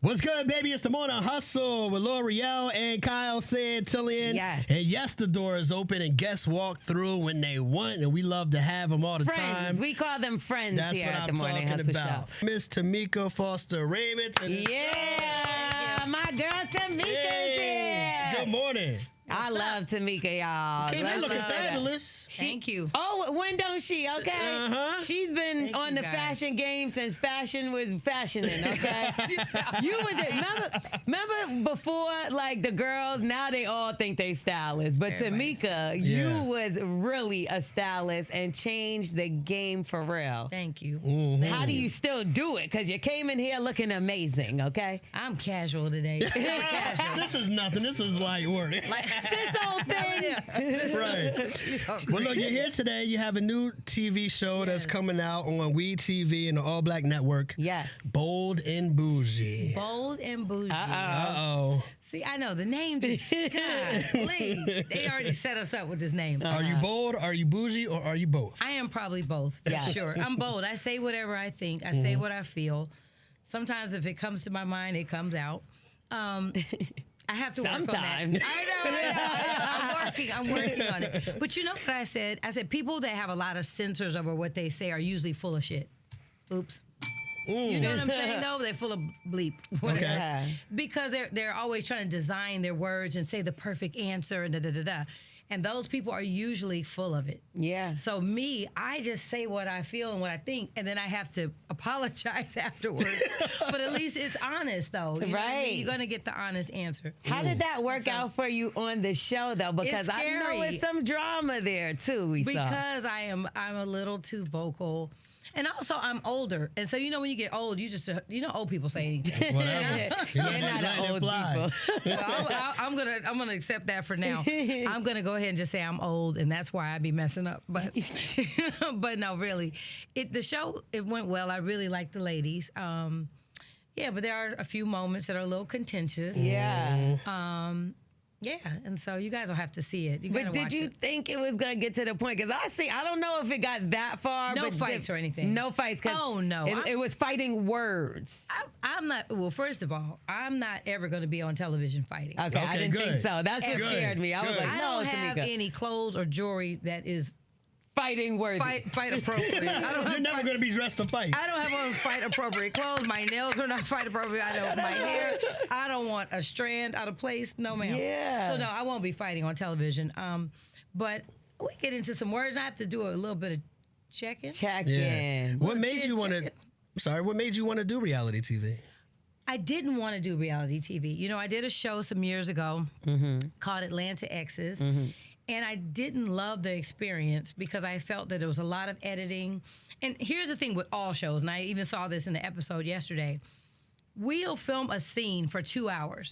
What's good, baby? It's the Morning Hustle with L'Oreal and Kyle Santillion. Yes. And yes, the door is open and guests walk through when they want, and we love to have them all the Friends. time. We call them friends That's here what at I'm the Morning talking Hustle about. Show. Miss Tameka Foster Raymond. Yeah, my girl Tameka's here. Good morning. I love Tameka, y'all. Came in Let's looking love that. fabulous. Thank you. Oh, when don't she? Okay. Uh-huh. She's been Thank on you, the guys. fashion game since fashion was fashioning. Okay. You was remember before, like the girls. Now they all think they stylists, but Everybody's Tameka, Yeah. you was really a stylist and changed the game for real. Thank you. Mm-hmm. How do you still do it? Because you came in here looking amazing, okay? I'm casual today. Casual. This is nothing. This is light work. This whole thing. Right. Well, look, you're here today. You have a new TV show that's coming out on We TV and the All Black Network. Yes. Bold and Bougie. Bold and bougie. Uh-oh. See, I know the name just golly. They already set us up with this name. Are you bold, are you bougie, or are you both? I am probably both, for Yes. sure. I'm bold. I say whatever I think. I say what I feel. Sometimes if it comes to my mind, it comes out. I have to work on that. Sometimes. I know. I'm working on it. But you know what I said? I said people that have a lot of censors over what they say are usually full of shit. Oops. You know what I'm saying, though? They're full of bleep. Whatever. Okay. Because they're always trying to design their words and say the perfect answer and da-da-da-da. And those people are usually full of it. Yeah. So me, I just say what I feel and what I think, and then I have to apologize afterwards. But at least it's honest, though. You know what I mean? Right. You're going to get the honest answer. How did that work out for you on the show, though? Because I know scary. it's some drama there, too, we saw. Because I'm a little too vocal. And also, I'm older. And so, you know, when you get old, old people say anything. Whatever. You're not an old people. I'm gonna accept that for now. I'm gonna go ahead and just say I'm old, and that's why I be messing up. But but no, really, the show went well. I really like the ladies. Yeah, but there are a few moments that are a little contentious. Yeah. Yeah, and so you guys will have to see it. You But gotta did watch you it. think it was going to get to the point? Because I don't know if it got that far. No but fights or anything. No fights. 'Cause Oh, no. It was fighting words. I'm not. Well, first of all, I'm not ever going to be on television fighting. Okay, I didn't think good. so. That's what Good, scared me. I was good. like, I no, don't have Tameka. any clothes or jewelry that is Fighting words. fight appropriate. I don't You're have never going to be dressed to fight. I don't have on fight appropriate clothes. My nails are not fight appropriate. I don't my hair. I don't want a strand out of place. No, ma'am. Yeah. So no, I won't be fighting on television. But we get into some words. I have to do a little bit of checking. Check Yeah. in. What made you want to? chit-chat. Sorry, what made you want to do reality TV? I didn't want to do reality TV. You know, I did a show some years ago called Atlanta Exes. And I didn't love the experience because I felt that there was a lot of editing. And here's the thing with all shows, and I even saw this in the episode yesterday. We'll film a scene for 2 hours.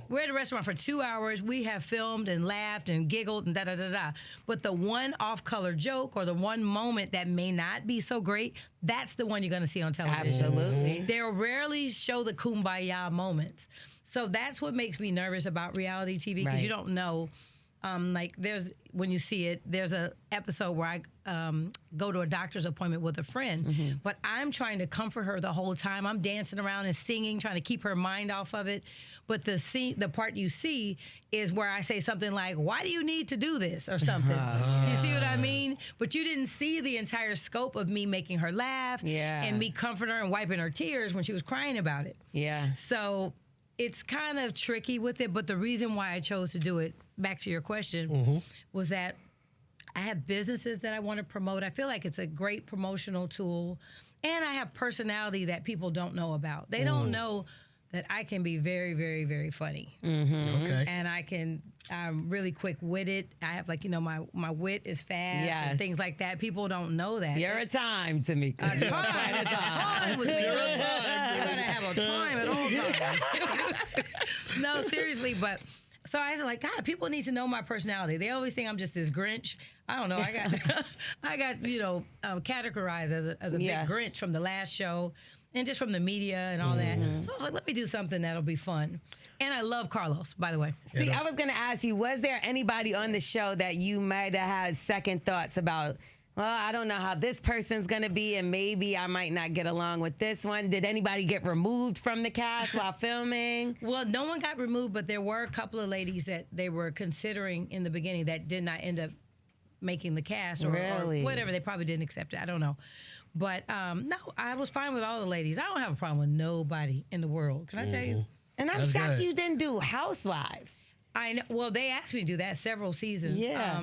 We're at a restaurant for 2 hours. We have filmed and laughed and giggled and da-da-da-da. But the one off-color joke or the one moment that may not be so great, that's the one you're going to see on television. Absolutely. They'll rarely show the kumbaya moments. So that's what makes me nervous about reality TV because Right. you don't know. Like when you see it, there's a episode where I go to a doctor's appointment with a friend, but I'm trying to comfort her the whole time. I'm dancing around and singing, trying to keep her mind off of it. But the part you see is where I say something like, "Why do you need to do this?" or something. You see what I mean? But you didn't see the entire scope of me making her laugh and me comforting her and wiping her tears when she was crying about it. Yeah. So it's kind of tricky with it, but the reason why I chose to do it, back to your question, was that I have businesses that I want to promote. I feel like it's a great promotional tool, and I have personality that people don't know about. They don't know that I can be very, very, very funny. Okay. And I'm really quick-witted. I have my wit is fast Yes. and things like that. People don't know that. You're a time, Tameka. It's a time with me. You're a time. You gotta have a time at all times. No, seriously, but so I was like, God, people need to know my personality. They always think I'm just this Grinch. I don't know. I got categorized as a Yeah. big Grinch from the last show and just from the media and all that. So I was like, let me do something that'll be fun. And I love Carlos, by the way. See, I was going to ask you, was there anybody on the show that you might have had second thoughts about well, I don't know how this person's going to be, and maybe I might not get along with this one. Did anybody get removed from the cast while filming? Well, no one got removed, but there were a couple of ladies that they were considering in the beginning that did not end up making the cast or whatever. They probably didn't accept it. I don't know. But no, I was fine with all the ladies. I don't have a problem with nobody in the world. Can I tell you? And I'm shocked you didn't do Housewives. I know. Well, they asked me to do that several seasons. Yeah.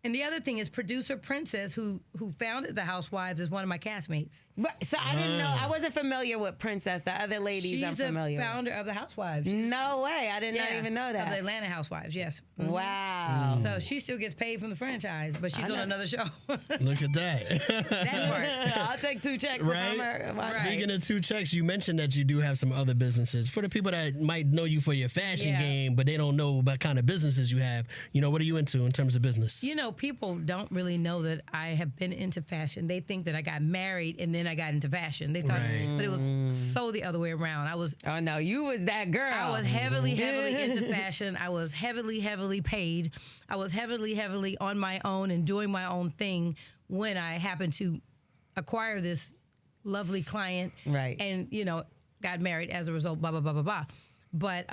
And the other thing is, producer Princess, who founded the Housewives, is one of my castmates. But, so I didn't know. I wasn't familiar with Princess. The other ladies I'm familiar She's the founder of the Housewives. No way. I did not even know that. Of the Atlanta Housewives, yes. Wow. So she still gets paid from the franchise, but she's on another show. Look at that. That part. I'll take 2 checks. Right? Speaking of 2 checks, you mentioned that you do have some other businesses. For the people that might know you for your fashion game, but they don't know what kind of businesses you have, what are you into in terms of business? People don't really know that I have been into fashion. They think that I got married and then I got into fashion. They thought, but it was so the other way around. Oh no, you was that girl. I was heavily into fashion. I was heavily paid. I was heavily on my own and doing my own thing when I happened to acquire this lovely client. Right. And, got married as a result, blah, blah, blah, blah, blah. But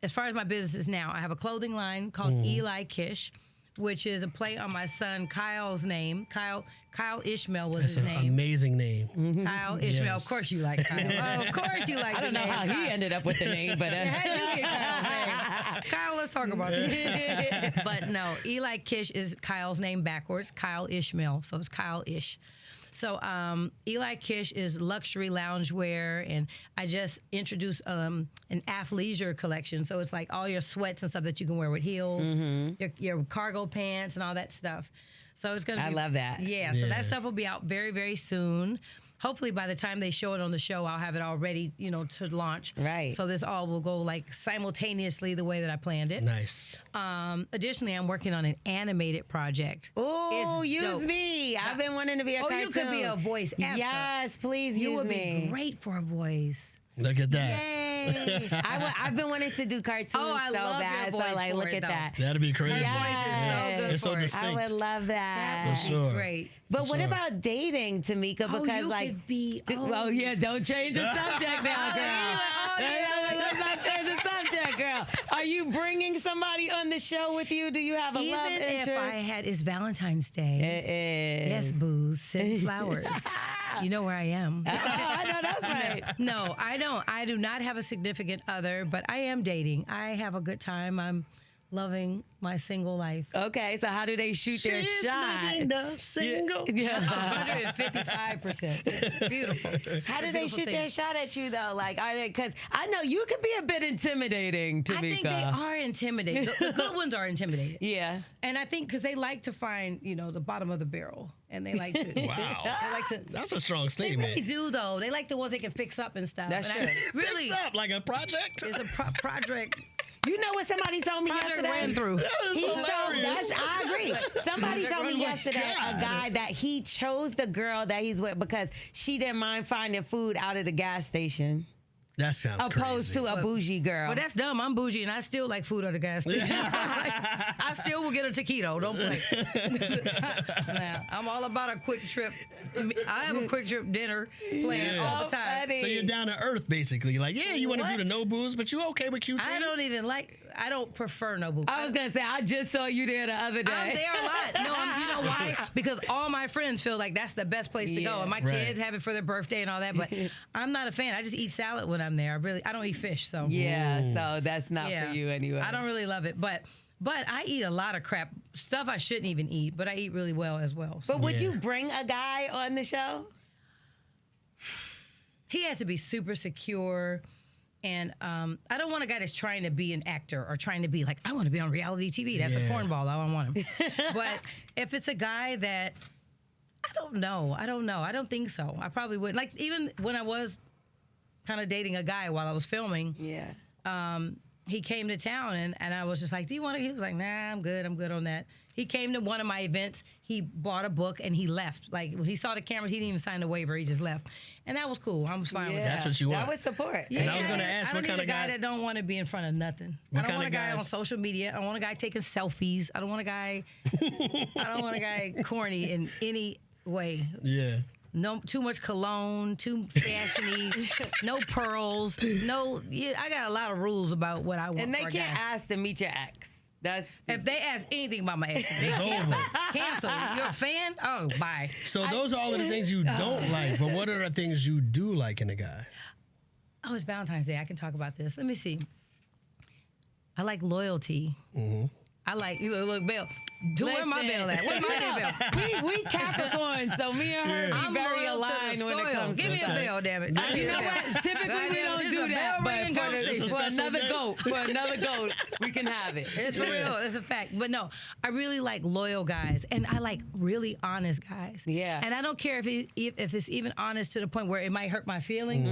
as far as my business is now, I have a clothing line called Eli Kish, which is a play on my son Kyle's name. Kyle Ishmael was his name. That's an amazing name. Kyle Ishmael. Yes. Of course you like Kyle. Of course you like I don't know how he ended up with the name, but how did you get Kyle's name? Kyle, let's talk about this. But no, Eli Kish is Kyle's name backwards. Kyle Ishmael, so it's Kyle Ish. So Eli Kish is luxury loungewear, and I just introduced an athleisure collection. So it's like all your sweats and stuff that you can wear with heels, your cargo pants and all that stuff. So it's gonna. I love that. Yeah. So that stuff will be out very, very soon. Hopefully, by the time they show it on the show, I'll have it all ready, to launch. Right. So this all will go like simultaneously the way that I planned it. Nice. Additionally, I'm working on an animated project. Oh, use dope. me. I've been wanting to be a cartoon. You could be a voice actor. Yes, please You use would me. be great for a voice. Look at that. Yay! I've been wanting to do cartoons I so love bad. your voice So like, for look it, at though. that. That'd be crazy. Your voice is so good It's so for it. distinct. I would love that. That would sure. be great. But For what sure. about dating, Tameka? Because you like, could be. oh yeah, don't change the subject now, girl. Let's not change the subject, girl. Are you bringing somebody on the show with you? Do you have a love Even interest? if I had, it's Valentine's Day. It is. Yes, booze, send flowers. You know where I am. Oh, I know that's right. No, I don't. I do not have a significant other, but I am dating. I have a good time. I'm loving my single life. Okay, so how do they shoot their She's shot? living the single. Yeah. 155%. It's beautiful. How do they shoot their shot at you though? Like, are they? Because I know you could be a bit intimidating, Tameka. I think they are intimidated. The good ones are intimidated. Yeah. And I think because they like to find, the bottom of the barrel. And they like to. Wow. They like to. That's a strong They statement. really do, though. They like the ones they can fix up and stuff. That's and true. Really, Fix up like a project. it's a project. You know what somebody told me Project yesterday? ran through. That is He chose, hilarious. I agree. Somebody told me yesterday, God. a guy that he chose the girl that he's with because she didn't mind finding food out of the gas station, That sounds opposed crazy. to a bougie girl. Well, that's dumb. I'm bougie, and I still like food at the gas station. I still will get a taquito. Don't play. Nah, I'm all about a quick trip. I have a quick trip dinner planned all the time. funny. So you're down to earth, basically. Like, yeah, you want to do the What? no booze, but you okay with QT? I don't prefer no booze. I was gonna say I just saw you there the other day. I'm there a lot. No, you know why? Because all my friends feel like that's the best place to go, Yeah. and my Right. kids have it for their birthday and all that. But I'm not a fan. I just eat salad when I'm there. I don't eat fish, so Yeah, so that's not yeah. for you anyway. I don't really love it, but I eat a lot of crap stuff I shouldn't even eat, but I eat really well as well. So But would Yeah. you bring a guy on the show? he has to be super secure. And I don't want a guy that's trying to be an actor or trying to be like, I want to be on reality TV. That's a Yeah. cornball. I don't want him. But if it's a guy that, I don't know. I don't think so. I probably would. Like, even when I was kind of dating a guy while I was filming, Yeah. he came to town, and I was just like, do you want to? He was like, nah, I'm good on that. He came to one of my events. He bought a book and he left. Like when he saw the camera, he didn't even sign the waiver. He just left, and that was cool. I was fine with that. That's what you want. That was support. Yeah. And I was going to ask, what kind of guy that don't want to be in front of nothing. I don't want a guy on social media. I don't want a guy taking selfies. I don't want a guy. I don't want a guy corny in any way. Yeah. No, too much cologne, too fashiony, no pearls, no. Yeah, I got a lot of rules about what I want. And they for a can't guy. ask to meet your ex. If they ask anything about my ex, they cancel. Cancel. You're a fan? Oh, bye. So those are all of the things you don't like, but what are the things you do like in a guy? Oh, it's Valentine's Day. I can talk about this. Let me see. I like loyalty. Mm-hmm. I like, look, Bill. Where my bill at? Where's my damn bill? we Capricorn, so me and her I'm be very loyal to aligned the when it soil. comes Give to me a bill, damn it. You know what? Typically, we don't This is do a that, bell-ringing but conversation. for another goat, we can have it. It's for real. It's a fact. But no, I really like loyal guys, and I like really honest guys. Yeah. And I don't care if it's even honest to the point where it might hurt my feelings.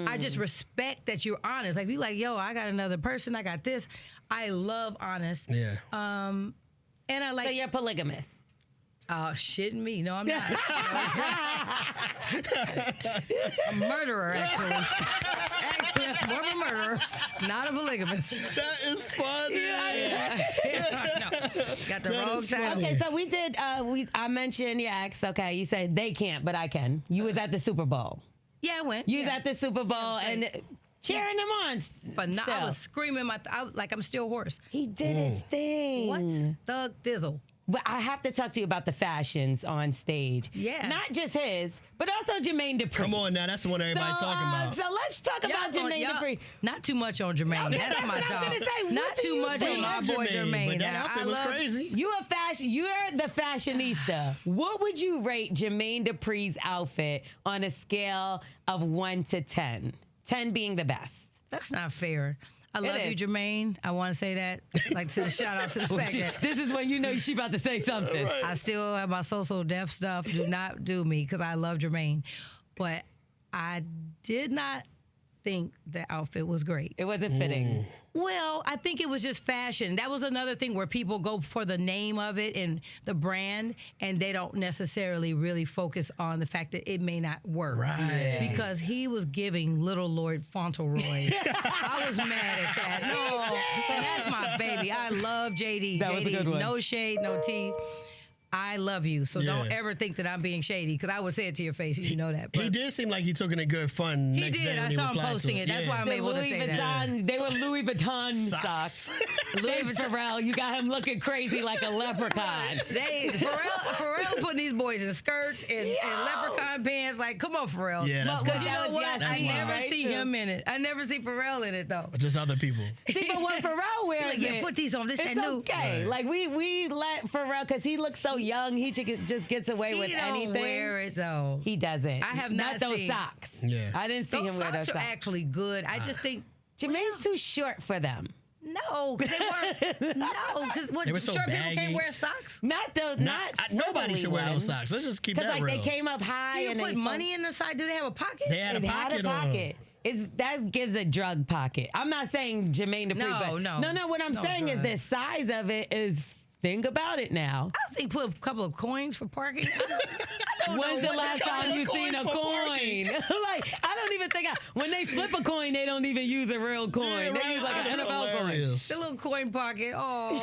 I just respect that you're honest. Like, you like, yo, I got another person. I got this. I love honest. Yeah. And I like. So you're polygamous. Oh, shitting me. No, I'm not. A murderer, actually. Actually, I'm more of a murderer, not a polygamist. That is funny. No, got the wrong time. Okay, so we did. I mentioned your ex. Okay, you said they can't, but I can. You was at the Super Bowl. Yeah, I went. You was at the Super Bowl and cheering them on. But no, I still. was screaming like I'm still hoarse. He did his thing. What? Thug Thizzle. But I have to talk to you about the fashions on stage. Yeah. Not just his, but also Jermaine Dupri. Come on now, that's the one everybody talking about. So let's talk about Jermaine Dupri. Not too much on Jermaine. That's my what I was dog. gonna say. Not What do too you much think? on my Love boy Jermaine, Jermaine. but that Now, outfit I was love- crazy. You're the fashionista. What would you rate Jermaine Dupri's outfit on a scale of 1 to 10? 10 being the best. That's not fair. I love is. you, Jermaine. I want to say that. Like to shout out to the fact that This is when you know she about to say something. I still have my social deaf stuff. Do not do me because I love Jermaine. But I did not think the outfit was great. It wasn't fitting. Well, I think it was just fashion. That was another thing where people go for the name of it and the brand, and they don't necessarily really focus on the fact that it may not work. Right. Because he was giving Little Lord Fauntleroy. I was mad at that. No, and that's my baby. I love JD. That was a good one. No shade, no tea. I love you, so don't Yeah. ever think that I'm being shady, because I would say it to your face, and you know that. He But did seem like he took it in good fun he next day did. when I he saw him replied posting to it. That's why I'm The able to Louis say that. Vuitton, they were Louis Vuitton Socks. socks. Louis Pharrell, you got him looking crazy like a leprechaun. Pharrell putting these boys in skirts and leprechaun pants. Like, come on, Pharrell. Yeah, that's Because wild. you know what? That's I never wild. see him in it. I never see Pharrell in it though. Just other people. See, but when Pharrell wears Like, yeah, it, put these on. This it's that new. okay. Right. Like we let Pharrell, because he looks so young, he just gets away with He don't anything. wear it though. He doesn't. I have not those seen- socks. Yeah. I didn't see Those him wear those socks are socks. actually good. I just think Jermaine's too short for them. no, because they weren't. No, because what They were so short people baggy. can't wear socks. Not those. Not Nobody should wear those socks. socks. Let's just keep Because that like real. they came up high Do you and put they money in the side? Do they have a pocket? They had a It had pocket a on. pocket. That gives a drug pocket. I'm not saying Jermaine Dupri, No, but no. What I'm No saying is drugs. the size of it is. Think about it now. I think put a couple of coins for parking. I don't When's know the what last kind time of you seen a for coin? parking? Like, I don't even think when they flip a coin, they don't even use a real coin. Yeah, They right. use like an That's NFL coin. hilarious. The little coin pocket. Oh,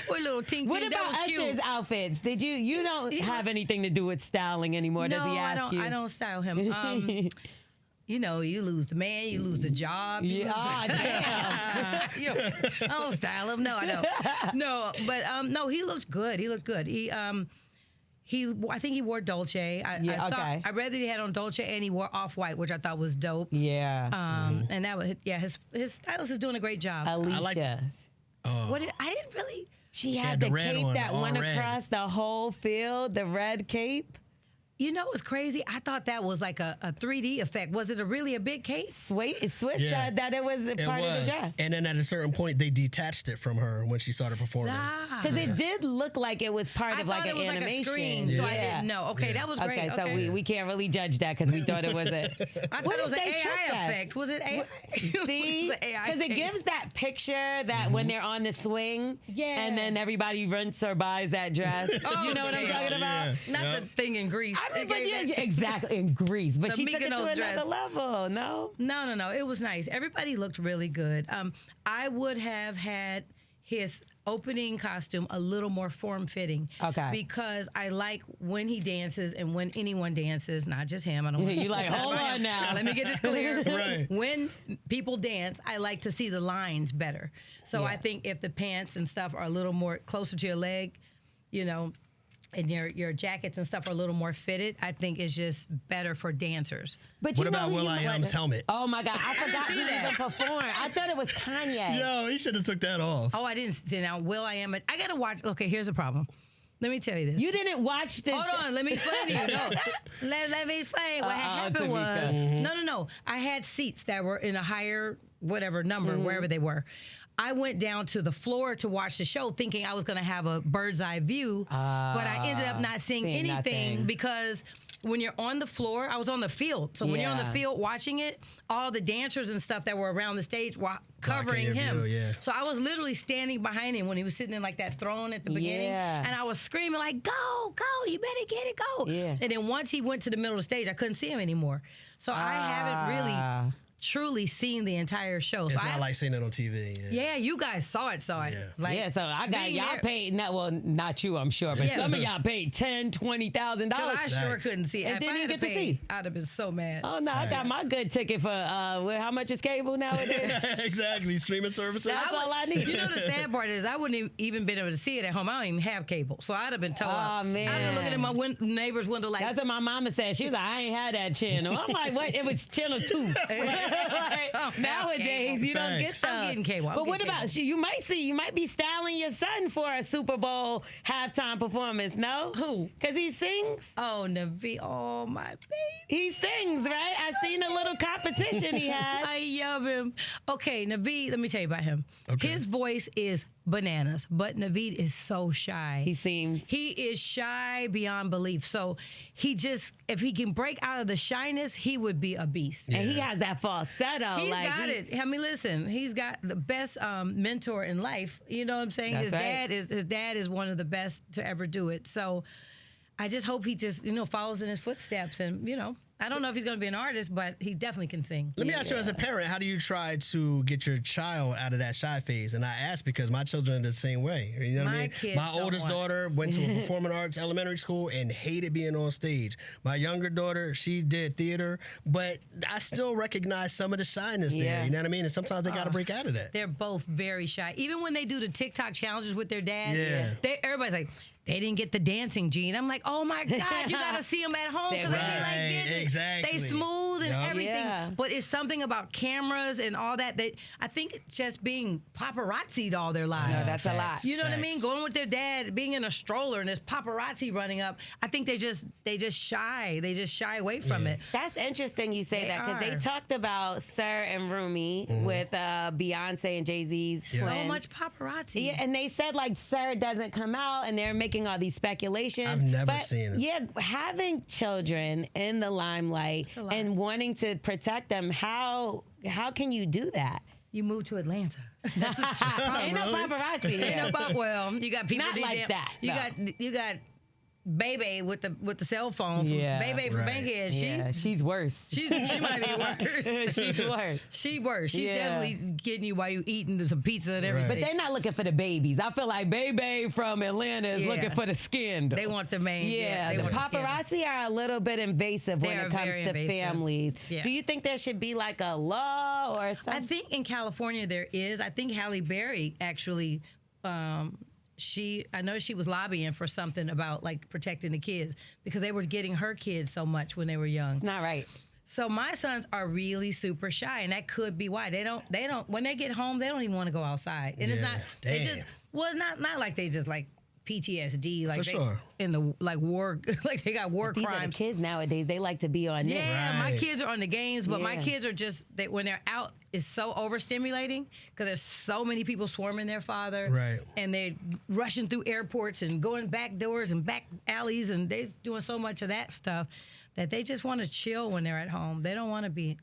what little tink. What that about was Usher's cute. outfits? Did you don't have anything to do with styling anymore? No, does he ask you? I don't style him. You know, you lose the man, you lose the job. You lose damn. I don't style him. No, I don't. No, but no, he looks good. He looked good. I think he wore Dolce. I read that he had on Dolce and he wore Off-White, which I thought was dope. Yeah. And that was his stylist is doing a great job. Alicia. Oh. I didn't really. She had had the the red cape on, that all went red. across the whole field, the red cape. You know what's crazy? I thought that was like a 3D effect. Was it really a big case? Swiss said that it was part of the dress. And then at a certain point, they detached it from her when she started performing. Because it did look like it was part of like an animation. Like a screen, so I didn't know. Okay, that was great. Okay, so we can't really judge that because we thought it was a. I thought it was an AI effect. Was it AI? See, because it gives that picture that when they're on the swing, and then everybody rents or buys that dress. You know what I'm talking about? Not the thing in Greece. Exactly, in Greece. But she took it to Mykonos dress. another level, no? No. It was nice. Everybody looked really good. I would have had his opening costume a little more form-fitting. Okay. Because I like when he dances and when anyone dances, not just him. I don't want You like, hold on now. Let me get this clear. Right. When people dance, I like to see the lines better. So I think if the pants and stuff are a little more closer to your leg, you know, and your jackets and stuff are a little more fitted, I think it's just better for dancers. But What about Will.i.am's helmet? Oh my God, I forgot he even performed. I thought it was Kanye. Yo, he should have took that off. Oh, I didn't see now. Will.i.am, I gotta watch. Okay, here's the problem. Let me tell you this. You didn't watch this. Hold on, let me explain to you. No, let me explain. What had happened was, no. I had seats that were in a higher whatever number, wherever they were. I went down to the floor to watch the show thinking I was going to have a bird's eye view, but I ended up not seeing anything because when you're on the floor, I was on the field. So when you're on the field watching it, all the dancers and stuff that were around the stage were covering him. So I was literally standing behind him when he was sitting in like that throne at the beginning. And I was screaming like, go, you better get it, go. And then once he went to the middle of the stage, I couldn't see him anymore. So I haven't really truly seen the entire show. It's not like seeing it on TV. Yeah, you guys saw it. So I got y'all paid. Not you, I'm sure, but some of y'all paid $10,000-$20,000. I sure couldn't see it. And didn't even get to see. I'd have been so mad. Oh no, I got my good ticket for how much is cable nowadays? Exactly, streaming services. That's all I need. You know the sad part is I wouldn't even been able to see it at home. I don't even have cable, so I'd have been told. Oh man, I'd been looking at my neighbor's window like. That's what my mama said. She was like, I ain't had that channel. I'm like, what? It was channel 2. Nowadays, you don't get stuff. I'm getting cable. But what about you? You might be styling your son for a Super Bowl halftime performance. No, who? Because he sings. Oh, Navi. Oh my baby. He sings, right? I seen a little competition he had. I love him. Okay, Naveed, let me tell you about him. Okay. His voice is bananas, but Naveed is so shy. He is shy beyond belief. So if he can break out of the shyness, he would be a beast. And he has that falsetto. He's got it. I mean, listen, he's got the best mentor in life. You know what I'm saying? His dad is one of the best to ever do it. So I just hope he just, follows in his footsteps and, I don't know if he's going to be an artist, but he definitely can sing. Let me ask you, as a parent, how do you try to get your child out of that shy phase? And I ask because my children are the same way. You know what I mean? My oldest daughter went to a performing arts elementary school and hated being on stage. My younger daughter, she did theater, but I still recognize some of the shyness there. You know what I mean? And sometimes they got to break out of that. They're both very shy. Even when they do the TikTok challenges with their dad, everybody's like, they didn't get the dancing gene. I'm like, oh my God, you got to see them at home because they be like, get it. Exactly. They smooth and everything. Yeah. But it's something about cameras and all that. I think it's just being paparazzi'd all their lives. No, that's a lot. You know what I mean? Going with their dad, being in a stroller and there's paparazzi running up. I think they just shy. They just shy away from it. That's interesting you say that because they talked about Sir and Rumi with Beyonce and Jay-Z's. So much paparazzi. Yeah, and they said like Sir doesn't come out and they're making all these speculations. I've never seen it. Yeah, having children in the limelight and wanting to protect them, how can you do that? You move to Atlanta. Ain't no paparazzi. You got people not like that. You got Bebe with the cell phone. Bebe from Bankhead. She's worse. She might be worse. She's worse. She's definitely getting you while you eating some pizza and everything. But they're not looking for the babies. I feel like Bebe from Atlanta is looking for the skin. They want the main. The paparazzi are a little bit invasive when it comes to families. Do you think there should be like a law or something? I think in California there is. I think Halle Berry actually. I know she was lobbying for something about like protecting the kids because they were getting her kids so much when they were young. It's not right. So my sons are really super shy, and that could be why they don't. When they get home, they don't even want to go outside, and it's not. They just not like they just like PTSD, like For sure. in the war, like they got war These are the crimes. kids nowadays. They like to be on this. Yeah, my Right. kids are on the games, but my Yeah. kids are just when they're out, it's so overstimulating because there's so many people swarming their father, Right. And they're rushing through airports and going back doors and back alleys, and they're doing so much of that stuff that they just want to chill when they're at home. They don't want to be.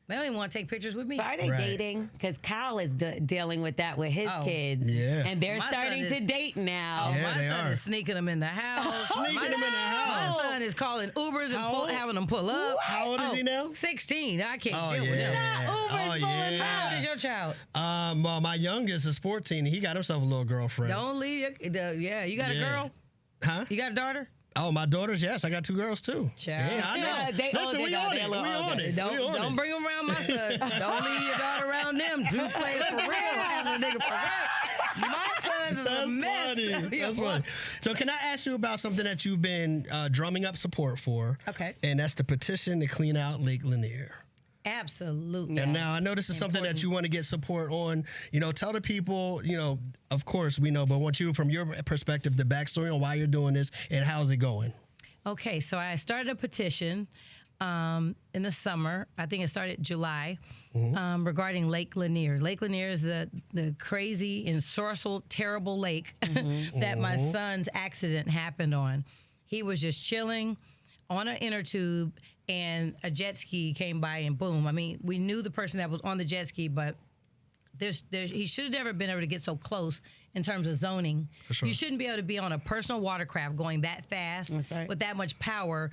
They don't even want to take pictures with me. But are they Right. dating? Because Kyle is dealing with that with his kids. Yeah. And they're My starting son to is- date now. Oh, Yeah, my they son are. is sneaking them in the house. Sneaking them in the house. My son is calling Ubers How and old? having them pull up. How old is he now? 16. I can't Oh, deal with him. yeah. Ubers Oh, pulling yeah. How old is your child? Well, my youngest is 14. He got himself a little girlfriend. Don't leave your. Yeah, you got a Yeah. girl? Huh? You got a daughter? Oh, my daughters, yes. I got 2 girls, too. Child. Yeah, I know. Yeah, they Listen, older we though. on They it. a We little on older. it. We on Don't it. bring them around my son. Don't leave your daughter around them. Drew plays for real. Having a nigga for real. My son is a mess. Funny. That's funny. So can I ask you about something that you've been drumming up support for? Okay. And that's the petition to clean out Lake Lanier. Absolutely. And now I know this is something that you want to get support on. You know, tell the people, you know, of course we know, but I want you from your perspective, the backstory on why you're doing this and how's it going? Okay, so I started a petition in the summer. I think it started July regarding Lake Lanier. Lake Lanier is the crazy, ensorcelled, terrible lake that my son's accident happened on. He was just chilling on an inner tube, and a jet ski came by, and boom. I mean, we knew the person that was on the jet ski, but he should have never been able to get so close in terms of zoning. For sure. You shouldn't be able to be on a personal watercraft going that fast That's right. with that much power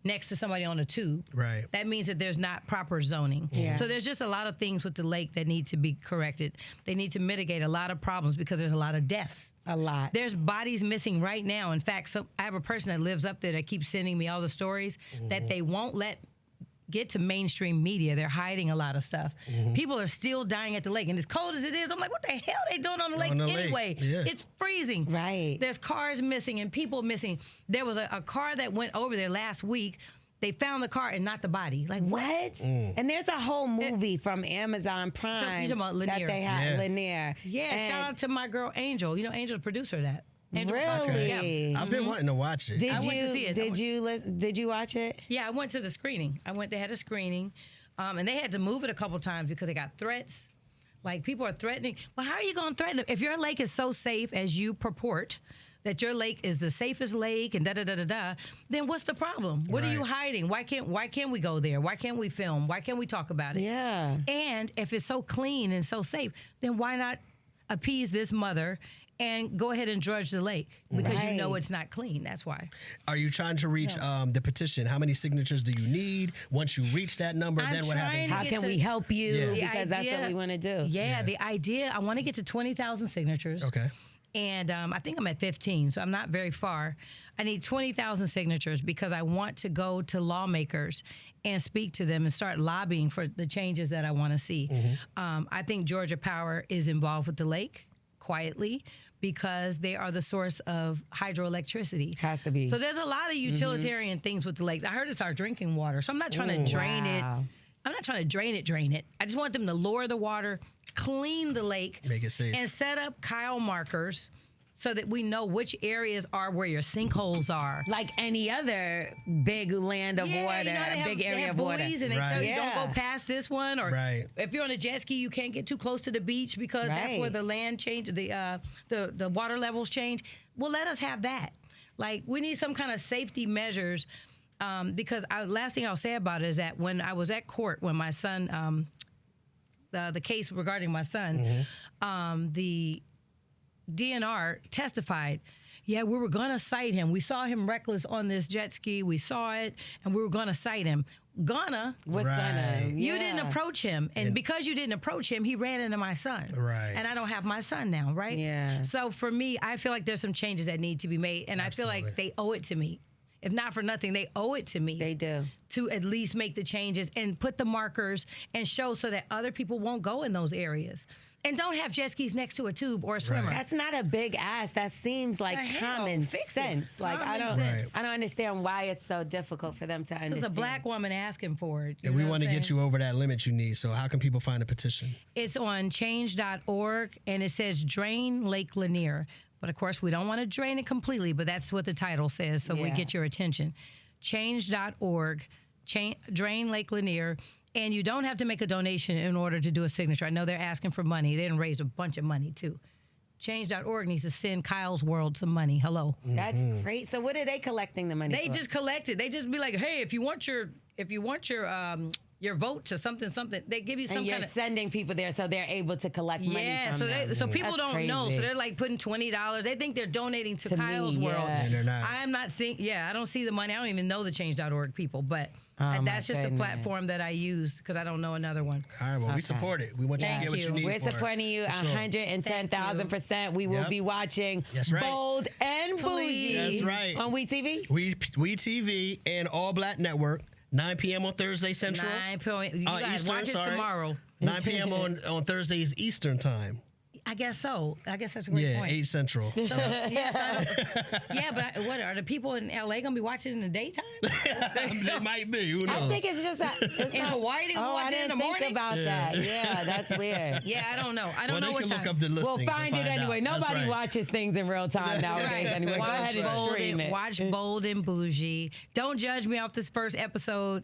next to somebody on a tube. Right. That means that there's not proper zoning. Yeah. So there's just a lot of things with the lake that need to be corrected. They need to mitigate a lot of problems because there's a lot of deaths. A lot. There's bodies missing right now. In fact, I have a person that lives up there that keeps sending me all the stories that they won't let get to mainstream media. They're hiding a lot of stuff. People are still dying at the lake. And as cold as it is, I'm like, what the hell are they doing on the lake anyway? Yeah. It's freezing. Right. There's cars missing and people missing. There was a car that went over there last week. They found the car and not the body. Like, What? And there's a whole movie from Amazon Prime you talking about that Lanier. they have, Yeah. Lanier. Yeah, And shout out to my girl Angel. You know, Angel's the producer of that. Angel Really? Yeah. I've been wanting to watch it. Did I you went to see it. Did you watch it? Yeah, I went to the screening. They had a screening, and they had to move it a couple times because they got threats. Like, people are threatening. Well, how are you going to threaten them? If your lake is so safe as you purport, that your lake is the safest lake and da-da-da-da-da, then what's the problem? What are you Right. hiding? Why can't we go there? Why can't we film? Why can't we talk about it? Yeah. And if it's so clean and so safe, then why not appease this mother and go ahead and drudge the lake? Because you know Right. it's not clean. That's why. Are you trying to reach the petition? How many signatures do you need? Once you reach that number, I'm then what happens? trying to How get can to- we help you? Yeah. The Because that's what we want to do. Yeah, the idea, I want to get to 20,000 signatures. Okay. And I think I'm at 15, so I'm not very far. I need 20,000 signatures because I want to go to lawmakers and speak to them and start lobbying for the changes that I want to see. I think Georgia Power is involved with the lake quietly because they are the source of hydroelectricity. Has to be. So there's a lot of utilitarian things with the lake. I heard it's our drinking water, so I'm not trying to drain it. Wow. I'm not trying to drain it. I just want them to lower the water, clean the lake, Make it safe. and set up Kyle markers so that we know which areas are where your sinkholes are. Like any other big land of water, you know, they have, big they area have of water. buoys and they tell you Right. don't go past this one, or Right. if you're on a jet ski, you can't get too close to the beach because that's Right. where the land change, the water levels change. Well, let us have that. Like, we need some kind of safety measures. Because last thing I'll say about it is that when I was at court, when my son, the case regarding my son, the DNR testified, yeah, we were going to cite him. We saw him reckless on this jet ski. We saw it, and we were going to cite him. What's Right. gonna? You didn't Yeah. approach him. And because you didn't approach him, he ran into my son. Right. And I don't have my son now, right? Yeah. So for me, I feel like there's some changes that need to be made. And I feel Absolutely. like they owe it to me. If not for nothing, they owe it to me. They do. To at least make the changes and put the markers and show so that other people won't go in those areas. And don't have jet skis next to a tube or a swimmer. That's not a big ask. That seems like The hell? common Fix it. sense. Like I Common don't, sense. I don't understand why it's so difficult for them to understand. There's a black woman asking for it. And we want to get you over that limit you need. So how can people find a petition? It's on change.org, and it says Drain Lake Lanier. But of course, we don't want to drain it completely, but that's what the title says, so we get your attention. Change.org, drain Lake Lanier, and you don't have to make a donation in order to do a signature. I know they're asking for money. They didn't raise a bunch of money, too. Change.org needs to send Kyle's World some money. Hello. That's great. So what are they collecting the money They for? just collect it. They just be like, hey, if you want your vote to something, they give you some and you're kind of sending people there so they're able to collect money from them. So people That's don't know. crazy. So they're like putting $20. They think they're donating to Kyle's me, World. yeah. And they're not. I'm not seeing, I don't see the money. I don't even know the Change.org people, but that's just a platform that I use because I don't know another one. All right, well, we support it. We want you to get what you need. We're for supporting you For sure. 110,000%. We will be watching That's right. Bold and Bougie. That's right. On WeTV? We TV and All Black Network, 9 p.m. on Thursday Central. 9 p.m. You guys Eastern, watch it sorry. tomorrow. 9 p.m. on Thursdays Eastern time. I guess so. I guess that's a great point. 8 Central. So, yes, but what are the people in LA gonna be watching in the daytime? They might be. Who knows? I think it's just In Hawaii, they gonna watch it in the morning. think about that. Yeah, that's weird. Yeah, I don't know. I don't know they what can time. look up the listings. We'll find it anyway. out. That's Nobody right. watches things in real time nowadays anyway. Go ahead and stream it. Watch Bold and Bougie. Don't judge me off this first episode.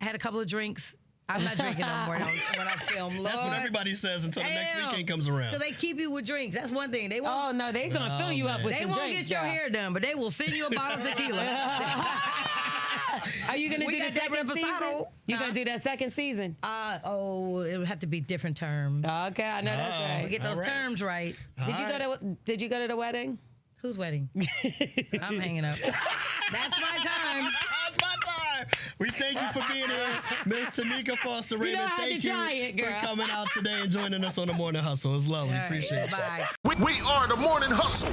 I had a couple of drinks. I'm not drinking no more when I film. Lord. That's what everybody says until the next weekend comes around. Because they keep you with drinks. That's one thing. They won't. Oh no, they're gonna fill you up with They some won't drinks, get your y'all. hair done, but they will send you a bottle of tequila. Are you gonna We do got the that second season? reposado. You gonna do that second season? It would have to be different terms. Okay, I know that's right. We get those all right. terms right. Did you go to the wedding? Whose wedding? I'm hanging up. That's my time. That's my time. We thank you for being here, Miss Tameka Foster Raymond. I had Thank to you try it, girl. for coming out today and joining us on the Morning Hustle. It's lovely. All right, Appreciate you. bye. We are the Morning Hustle.